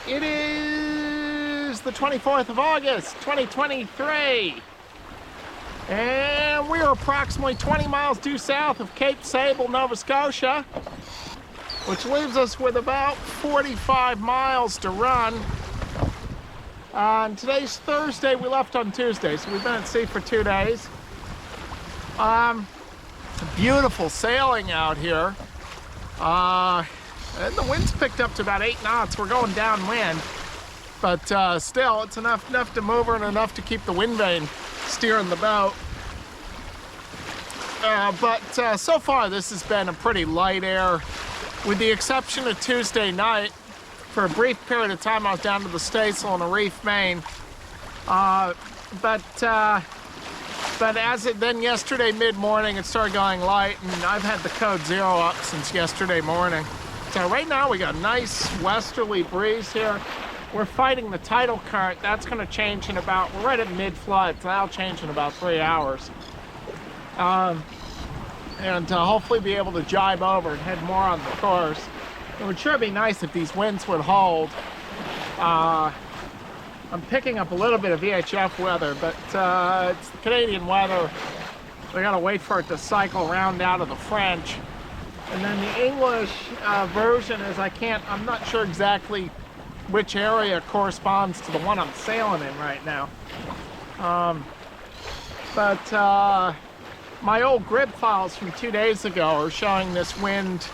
It is the 24th of August, 2023. And we are approximately 20 miles due south of Cape Sable, Nova Scotia, which leaves us with about 45 miles to run. And today's Thursday, we left on Tuesday, so we've been at sea for 2 days. Beautiful sailing out here. And the wind's picked up to about 8 knots. We're going downwind, but still, it's enough to move her and enough to keep the wind vane steering the boat. But so far, this has been a pretty light air, with the exception of Tuesday night. For a brief period of time, I was down to the staysail in a reef main. But then yesterday mid-morning, it started going light, and I've had the code 0 up since yesterday morning. So right now we got a nice westerly breeze here. We're fighting the tidal current. That's going to change in about, we're right at mid-flood, so that'll change in about 3 hours. And hopefully be able to jibe over and head more on the course. It would sure be nice if these winds would hold. I'm picking up a little bit of VHF weather, but it's the Canadian weather. We gotta wait for it to cycle round out of the French. And then the English version is I'm not sure exactly which area corresponds to the one I'm sailing in right now. But my old grid files from 2 days ago are showing this wind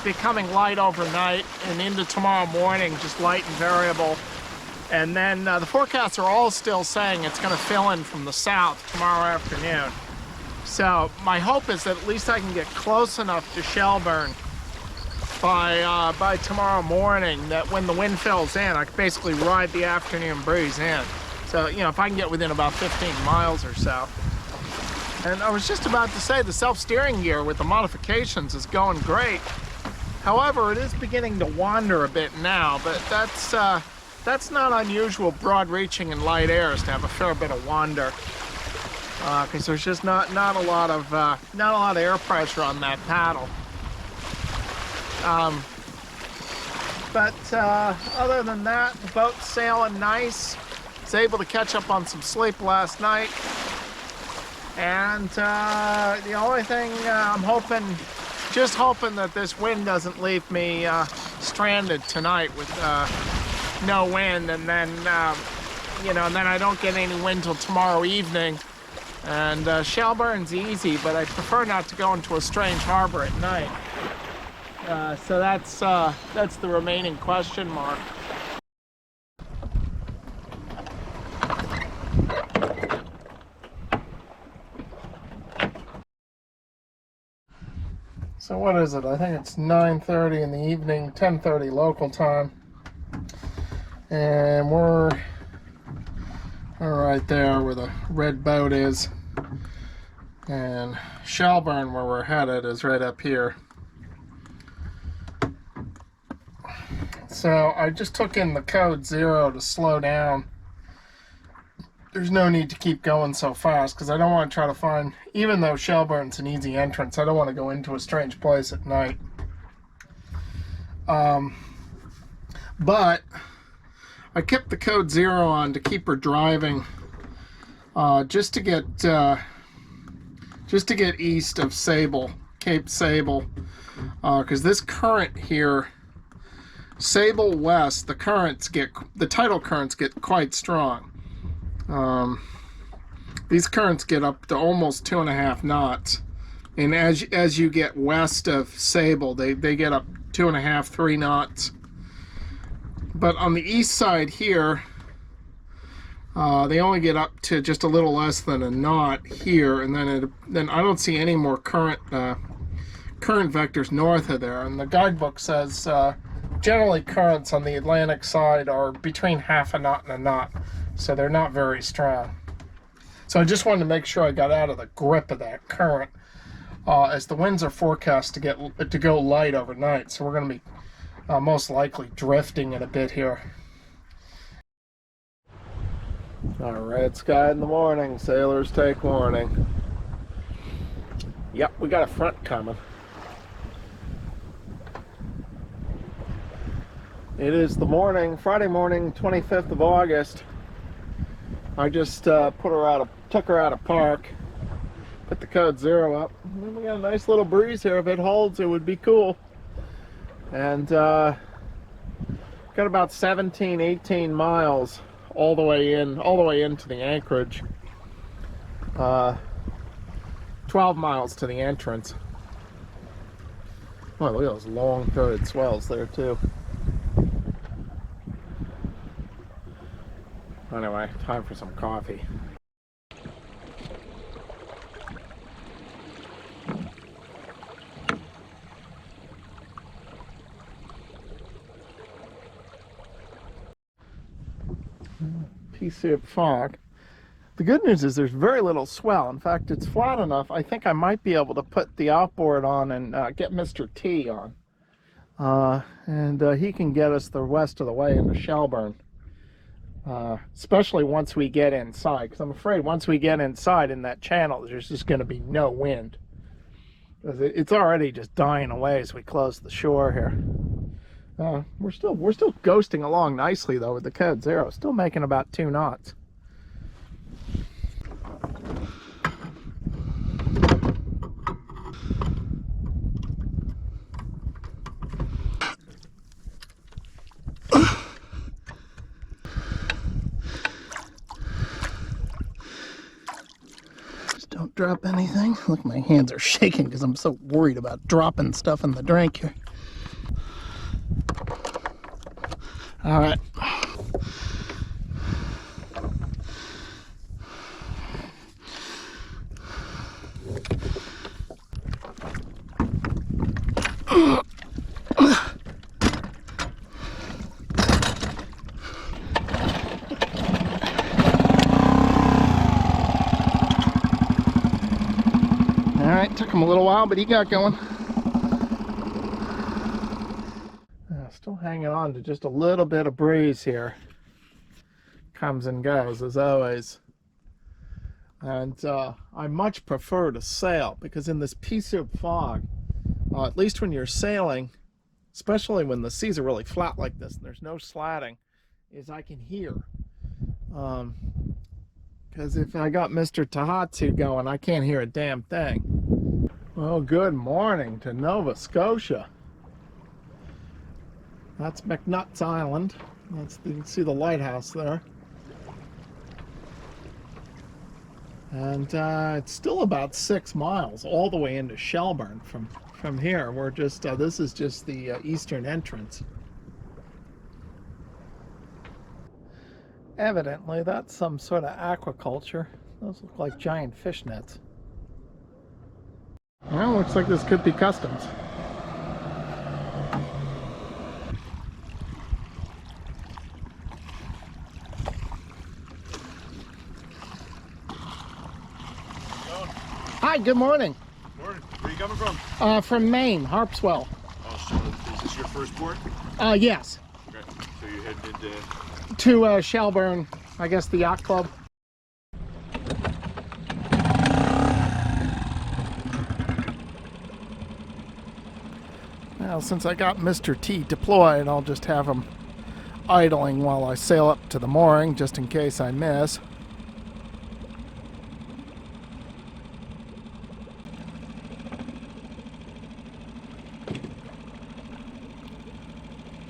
becoming light overnight and into tomorrow morning, just light and variable. And then the forecasts are all still saying it's going to fill in from the south tomorrow afternoon. So my hope is that at least I can get close enough to Shelburne by tomorrow morning that when the wind fills in, I can basically ride the afternoon breeze in. So, you know, if I can get within about 15 miles or so. And I was just about to say the self-steering gear with the modifications is going great. However, it is beginning to wander a bit now, but that's not unusual. Broad-reaching and light airs to have a fair bit of wander, because there's just not a lot of air pressure on that paddle. But other than that, the boat's sailing nice. Was able to catch up on some sleep last night. And the only thing I'm just hoping that this wind doesn't leave me stranded tonight with no wind, and then and then I don't get any wind till tomorrow evening. And Shelburne's easy, but I prefer not to go into a strange harbor at night. So that's the remaining question mark. So what is it? I think it's 9:30 in the evening, 10:30 local time. And we're right there where the red boat is. And Shelburne, where we're headed, is right up here. So I just took in the code 0 to slow down. There's no need to keep going so fast, because I don't want to try to find, even though Shelburne's an easy entrance, I don't want to go into a strange place at night. But I kept the code 0 on to keep her driving, just to get east of Sable, Cape Sable, because this current here, Sable west, the tidal currents get quite strong. These currents get up to almost 2.5 knots, and as you get west of Sable, they get up 2.5, 3 knots. But on the east side here, they only get up to just a little less than a knot here, and then I don't see any more current vectors north of there. And the guidebook says generally currents on the Atlantic side are between 0.5 knot and a knot. So they're not very strong. So I just wanted to make sure I got out of the grip of that current, as the winds are forecast to go light overnight. So we're going to be most likely drifting in a bit here. All right, sky in the morning. Sailors take warning. Yep, we got a front coming. It is the morning, Friday morning, 25th of August. I just took her out of park, put the code 0 up. And then we got a nice little breeze here. If it holds, it would be cool. And got about 17, 18 miles all the way into the anchorage. 12 miles to the entrance. Oh, look at those long-throated swells there too. Anyway, time for some coffee. Pea soup fog. The good news is there's very little swell. In fact, it's flat enough. I think I might be able to put the outboard on and get Mr. T on. And he can get us the rest of the way into Shelburne. Especially once we get inside, because I'm afraid once we get inside in that channel, there's just going to be no wind. It's already just dying away as we close the shore here. We're still ghosting along nicely though with the code 0, still making about 2 knots. Don't drop anything. Look, my hands are shaking because I'm so worried about dropping stuff in the drink here. All right. Took him a little while, but he got going. Still hanging on to just a little bit of breeze here. Comes and goes as always. And I much prefer to sail because in this pea soup fog, at least when you're sailing, especially when the seas are really flat like this and there's no slatting, is I can hear. Because if I got Mr. Tahatsu going, I can't hear a damn thing. Well, good morning to Nova Scotia. That's McNutt's Island. You can see the lighthouse there. And it's still about 6 miles all the way into Shelburne from here. We're just this is just the eastern entrance. Evidently, that's some sort of aquaculture. Those look like giant fish nets. Well, looks like this could be customs. Hi, good morning. Morning. Where are you coming from? From Maine, Harpswell. Oh, so is this your first port? Yes. Okay. So you're heading into... To Shelburne, I guess the yacht club. Well, since I got Mr. T deployed, I'll just have him idling while I sail up to the mooring, just in case I miss.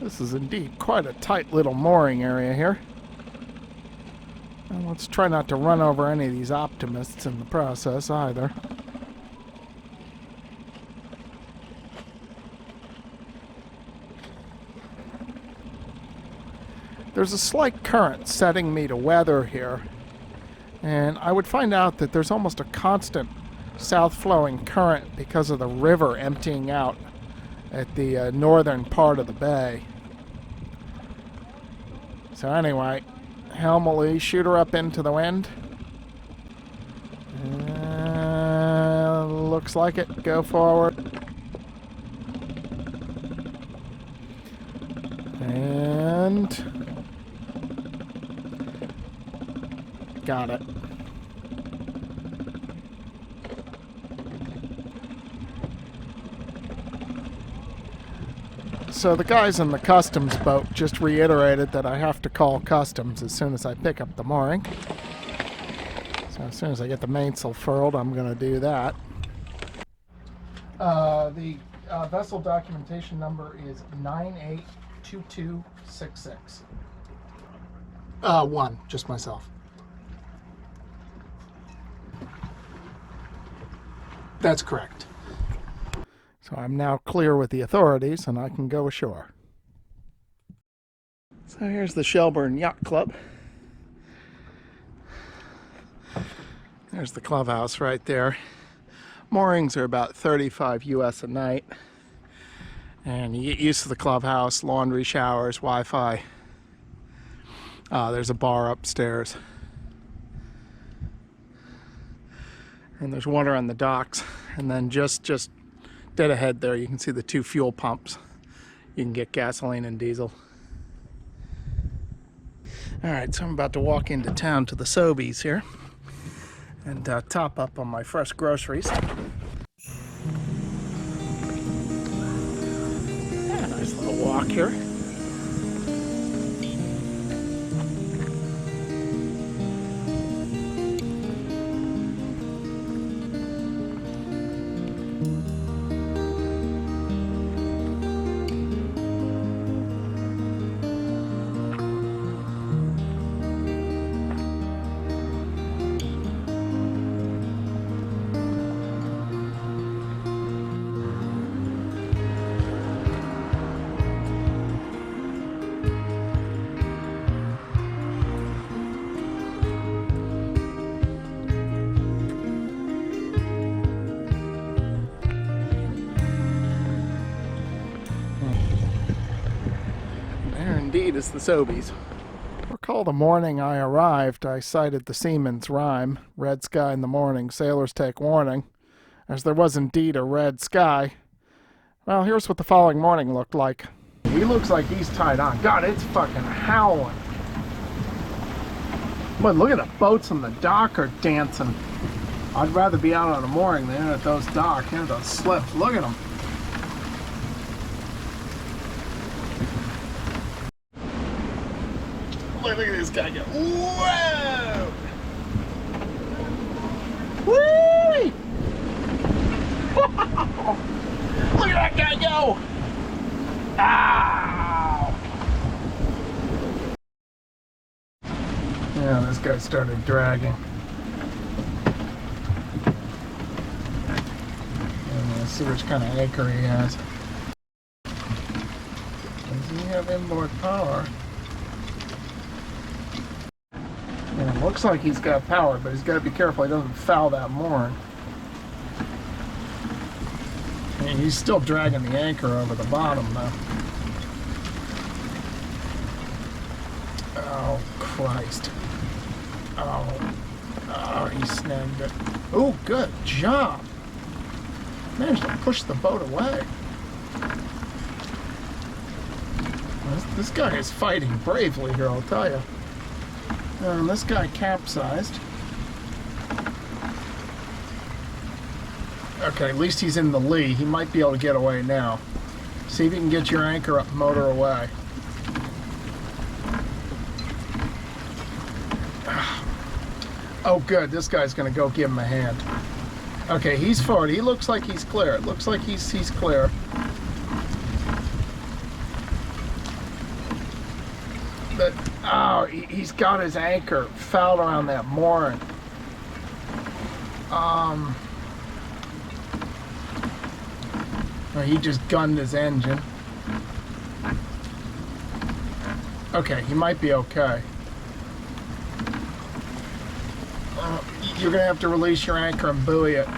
This is indeed quite a tight little mooring area here. And let's try not to run over any of these optimists in the process either. There's a slight current setting me to weather here, and I would find out that there's almost a constant south-flowing current because of the river emptying out at the northern part of the bay. So anyway, helm a lee, shoot her up into the wind. Looks like it. Go forward. And got it. So the guys in the customs boat just reiterated that I have to call customs as soon as I pick up the mooring. So as soon as I get the mainsail furled, I'm going to do that. The vessel documentation number is 982266. One, just myself. That's correct. So I'm now clear with the authorities and I can go ashore. So here's the Shelburne Yacht Club. There's the clubhouse right there. Moorings are about 35 US a night. And you get used to the clubhouse, laundry, showers, Wi-Fi. There's a bar upstairs. And there's water on the docks. And then just dead ahead there, you can see the 2 fuel pumps. You can get gasoline and diesel. Alright, so I'm about to walk into town to the Sobeys here and top up on my fresh groceries. Yeah, nice little walk here. Indeed, it's the Sobeys. Recall the morning I arrived, I cited the seaman's rhyme, red sky in the morning, sailors take warning, as there was indeed a red sky. Well, here's what the following morning looked like. He looks like he's tied on. God, it's fucking howling. But look at the boats on the dock are dancing. I'd rather be out on a mooring than at those docks, those slips. Look at them. Look at this guy go. Whoa! Woo! Look at that guy go! Ow! Yeah, this guy started dragging. And let's see which kind of anchor he has. Does he have inboard power? And it looks like he's got power, but he's got to be careful he doesn't foul that mooring. And he's still dragging the anchor over the bottom, though. Oh, Christ. Oh, he snagged it. Oh, good job. Managed to push the boat away. This guy is fighting bravely here, I'll tell you. This guy capsized. Okay, at least he's in the lee. He might be able to get away now. See if you can get your anchor up and motor away. Oh, good. This guy's going to go give him a hand. Okay, he's forward. He looks like he's clear. It looks like he's clear. But, oh, he's got his anchor fouled around that mooring. He just gunned his engine. Okay, he might be okay. You're going to have to release your anchor and buoy it.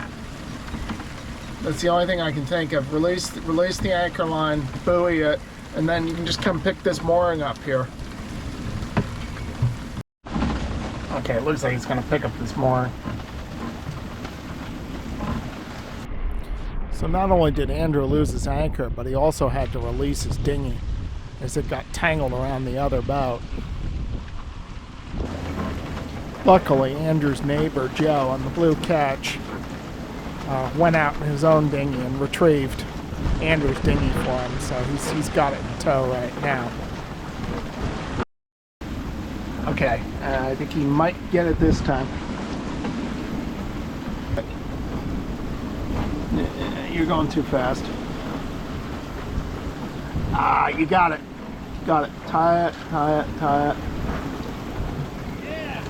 That's the only thing I can think of. Release the anchor line, buoy it, and then you can just come pick this mooring up here. Okay, it looks like he's going to pick up this mooring. So not only did Andrew lose his anchor, but he also had to release his dinghy as it got tangled around the other boat. Luckily, Andrew's neighbor, Joe, on the Blue Catch, went out in his own dinghy and retrieved Andrew's dinghy for him, so he's got it in tow right now. Okay, I think he might get it this time. You're going too fast. Ah, you got it. Got it. Tie it, tie it, tie it. Yeah.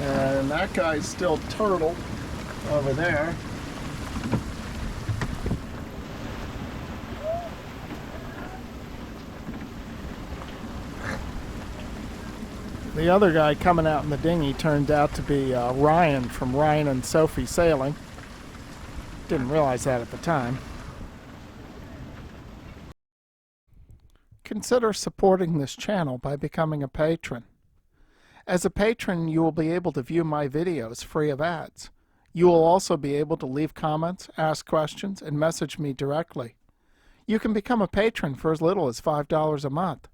And that guy's still turtle over there. The other guy coming out in the dinghy turned out to be Ryan from Ryan and Sophie Sailing. Didn't realize that at the time. Consider supporting this channel by becoming a patron. As a patron, you will be able to view my videos free of ads. You will also be able to leave comments, ask questions, and message me directly. You can become a patron for as little as $5 a month.